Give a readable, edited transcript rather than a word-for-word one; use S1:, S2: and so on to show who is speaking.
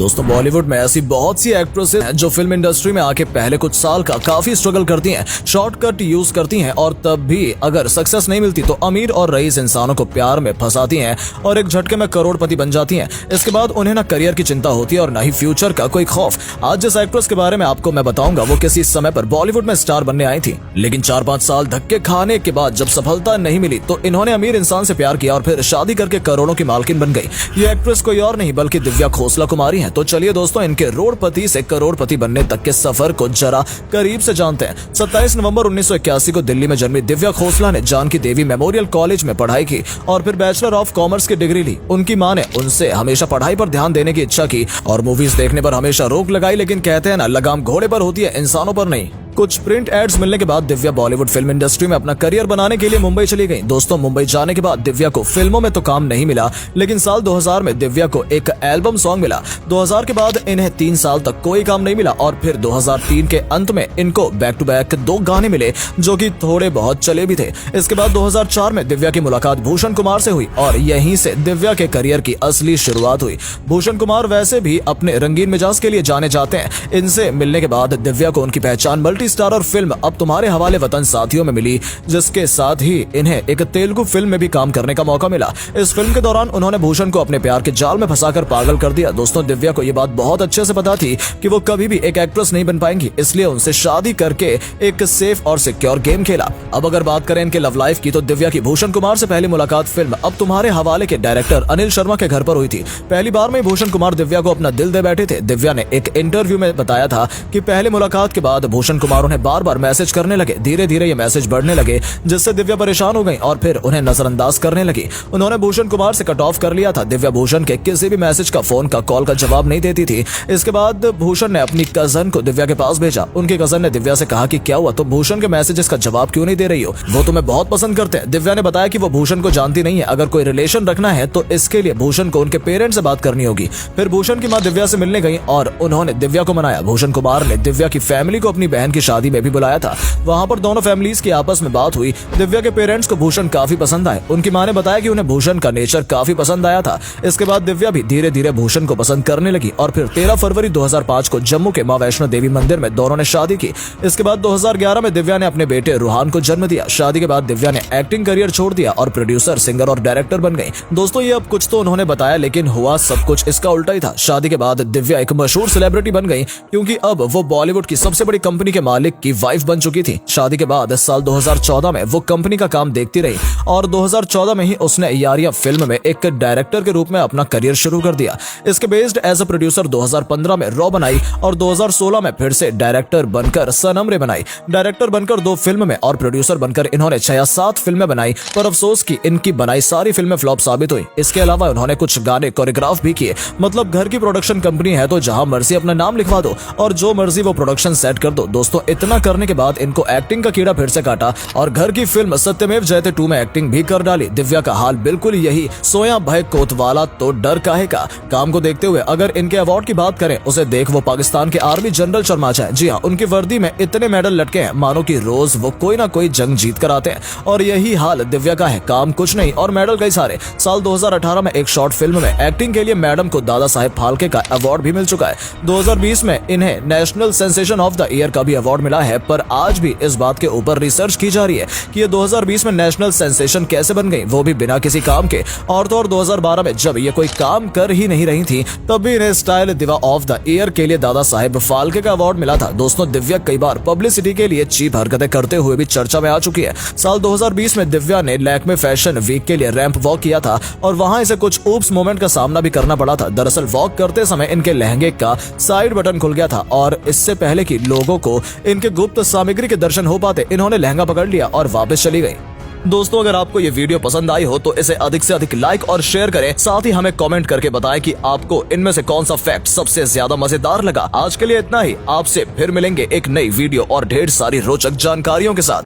S1: दोस्तों बॉलीवुड में ऐसी बहुत सी एक्ट्रेसेस हैं जो फिल्म इंडस्ट्री में आके पहले कुछ साल का काफी स्ट्रगल करती हैं, शॉर्टकट यूज करती हैं और तब भी अगर सक्सेस नहीं मिलती तो अमीर और रईस इंसानों को प्यार में फंसाती हैं और एक झटके में करोड़पति बन जाती हैं। इसके बाद उन्हें ना करियर की चिंता होती है और ना ही फ्यूचर का कोई खौफ। आज जिस एक्ट्रेस के बारे में आपको मैं बताऊंगा वो किसी समय पर बॉलीवुड में स्टार बनने आई थी, लेकिन 4-5 साल धक्के खाने के बाद जब सफलता नहीं मिली तो इन्होंने अमीर इंसान से प्यार किया और फिर शादी करके करोड़ों की मालकिन बन गई। ये एक्ट्रेस कोई और नहीं बल्कि दिव्या खोसला कुमारी है। तो चलिए दोस्तों इनके रोडपति से करोड़पति बनने तक के सफर को जरा करीब से जानते हैं। 27 नवंबर 1981 को दिल्ली में जन्मी दिव्या खोसला ने जानकी देवी मेमोरियल कॉलेज में पढ़ाई की और फिर बैचलर ऑफ कॉमर्स की डिग्री ली। उनकी मां ने उनसे हमेशा पढ़ाई पर ध्यान देने की इच्छा की और मूवीज देखने पर हमेशा रोक लगाई, लेकिन कहते हैं ना लगाम घोड़े पर होती है इंसानों पर नहीं। कुछ प्रिंट एड्स मिलने के बाद दिव्या बॉलीवुड फिल्म इंडस्ट्री में अपना करियर बनाने के लिए मुंबई चली गई। दोस्तों मुंबई जाने के बाद दिव्या को फिल्मों में तो काम नहीं मिला, लेकिन साल 2000 में दिव्या को एक एल्बम सॉन्ग मिला। 2000 के बाद इन्हें 3 साल तक कोई काम नहीं मिला और फिर 2003 के अंत में इनको बैक टू बैक 2 गाने मिले जो कि थोड़े बहुत चले भी थे। इसके बाद 2004 में दिव्या की मुलाकात भूषण कुमार से हुई और यहीं से दिव्या के करियर की असली शुरुआत हुई। भूषण कुमार वैसे भी अपने रंगीन मिजाज के लिए जाने जाते हैं। इनसे मिलने के बाद दिव्या को उनकी पहचान मल्टी स्टार और फिल्म अब तुम्हारे हवाले वतन साथियों में मिली, जिसके साथ ही इन्हें एक तेलुगु फिल्म में भी काम करने का मौका मिला। इस फिल्म के दौरान उन्होंने भूषण को अपने प्यार के जाल में फंसाकर पागल कर दिया। दोस्तों दिव्या को यह बात बहुत अच्छे से पता थी कि वो कभी भी एक एक्ट्रेस नहीं बन पाएंगी, इसलिए उनसे शादी करके एक सेफ और सिक्योर गेम खेला। अब अगर बात करें इनके लव लाइफ की तो दिव्या की भूषण कुमार से पहली मुलाकात फिल्म अब तुम्हारे हवाले के डायरेक्टर अनिल शर्मा के घर पर हुई थी। पहली बार में भूषण कुमार दिव्या को अपना दिल दे बैठे थे। दिव्या ने एक इंटरव्यू में बताया था कि पहली मुलाकात के बाद भूषण कुमार उन्हें बार-बार मैसेज करने लगे। धीरे धीरे ये मैसेज बढ़ने लगे जिससे दिव्या परेशान हो गई और फिर उन्हें नजरअंदाज करने लगी। उन्होंने भूषण कुमार से कट ऑफ कर लिया था। दिव्या भूषण के किसी भी मैसेज का, फोन का, कॉल का जवाब नहीं देती थी। इसके बाद भूषण ने अपनी कजन को दिव्या के पास भेजा। उनकी कजन ने दिव्या से कहा कि क्या हुआ, तो भूषण के मैसेजेस का जवाब क्यों नहीं दे रही हो, वो तुम्हें बहुत पसंद करते हैं। दिव्या ने बताया कि वो भूषण को जानती नहीं है, अगर कोई रिलेशन रखना है तो इसके लिए भूषण को उनके पेरेंट्स से बात करनी होगी। फिर भूषण की मां दिव्या से मिलने गई और उन्होंने दिव्या को मनाया। भूषण कुमार ने दिव्या की फैमिली को अपनी बहन की शादी में भी बुलाया था। वहां पर दोनों फैमिलीज की आपस में बात हुई। दिव्या के पेरेंट्स को भूषण काफी पसंद आए। उनकी मां ने बताया कि उन्हें भूषण का नेचर काफी पसंद आया था। इसके बाद दिव्या भी धीरे धीरे भूषण को पसंद करने लगी और फिर 13 फरवरी 2005 को जम्मू के मां वैष्णो देवी मंदिर में दोनों ने शादी की। इसके बाद 2011 में दिव्या ने अपने बेटे रुहान को जन्म दिया। शादी के बाद दिव्या ने एक्टिंग करियर छोड़ दिया और प्रोड्यूसर, सिंगर और डायरेक्टर बन गई। दोस्तों ये अब कुछ तो उन्होंने बताया, लेकिन हुआ सब कुछ इसका उल्टा ही था। शादी के बाद दिव्या एक मशहूर सेलिब्रिटी बन गई क्योंकि अब वो बॉलीवुड की सबसे बड़ी कंपनी के मालिक की वाइफ बन चुकी थी। शादी के बाद साल 2014 में वो कंपनी का काम देखती रही और 2014 में ही उसने यारियां फिल्म में एक डायरेक्टर के रूप में अपना करियर शुरू कर दिया। इसके बेस्ड एज अ प्रोड्यूसर 2015 में रॉ बनाई और 2016 में फिर से डायरेक्टर बनकर सनम रे बनाई। डायरेक्टर बनकर 2 फिल्म में और प्रोड्यूसर बनकर इन्होंने 6 या 7 फिल्में बनाई, पर अफसोस की इनकी बनाई सारी फिल्में फ्लॉप साबित हुई। इसके अलावा उन्होंने कुछ गाने कोरियोग्राफ भी किए। मतलब घर की प्रोडक्शन कंपनी है तो जहां मर्जी अपना नाम लिखवा दो और जो मर्जी वो प्रोडक्शन सेट कर दो। दोस्तों इतना करने के बाद इनको एक्टिंग का कीड़ा फिर से काटा और घर की फिल्म सत्यमेव जयते 2 में एक्टिंग भी कर डाली। दिव्या का हाल बिल्कुल यही, सोया भय कोतवाला तो डर काहे का। काम को देखते हुए अगर इनके अवार्ड की बात करें, उसे देख वो पाकिस्तान के आर्मी जनरल शर्माचा है। जी हाँ, उनकी वर्दी में इतने मेडल लटके हैं मानो कि रोज वो कोई ना कोई जंग जीत कर आते हैं और यही हाल दिव्या का है। काम कुछ नहीं और मेडल कई सारे। साल 2018 में एक शॉर्ट फिल्म में एक्टिंग के लिए मैडम को दादा साहेब फाल्के का अवार्ड भी मिल चुका है। 2020 में इन्हें national sensation of the year का भी अवार्ड मिला है, पर आज भी इस बात के ऊपर रिसर्च की जा रही है कि ये 2020 में नेशनल सेंसेशन कैसे बन गई, वो भी बिना किसी काम के। और तो और 2012 में जब ये कोई काम कर ही नहीं रही थी तब भी इन्हें स्टाइल दिवा ऑफ द ईयर के लिए दादा साहेब फाल्के का अवार्ड मिला था। दोस्तों दिव्या कई बार पब्लिसिटी के लिए चीप हरकतें करते हुए भी चर्चा में आ चुकी है। साल 2020 में दिव्या ने लैक्मे फैशन वीक के लिए रैंप वॉक किया था और वहां इसे कुछ ऊप्स मोमेंट का सामना भी करना पड़ा था। दरअसल वॉक करते समय इनके लहंगे का साइड बटन खुल गया था और इससे पहले कि लोगों को इनके गुप्त सामग्री के दर्शन हो पाते, इन्होंने लहंगा पकड़ लिया और वापस चली गई। दोस्तों अगर आपको ये वीडियो पसंद आई हो तो इसे अधिक से अधिक लाइक और शेयर करें। साथ ही हमें कमेंट करके बताएं कि आपको इनमें से कौन सा फैक्ट सबसे ज्यादा मजेदार लगा। आज के लिए इतना ही, आपसे फिर मिलेंगे एक नई वीडियो और ढेर सारी रोचक जानकारियों के साथ।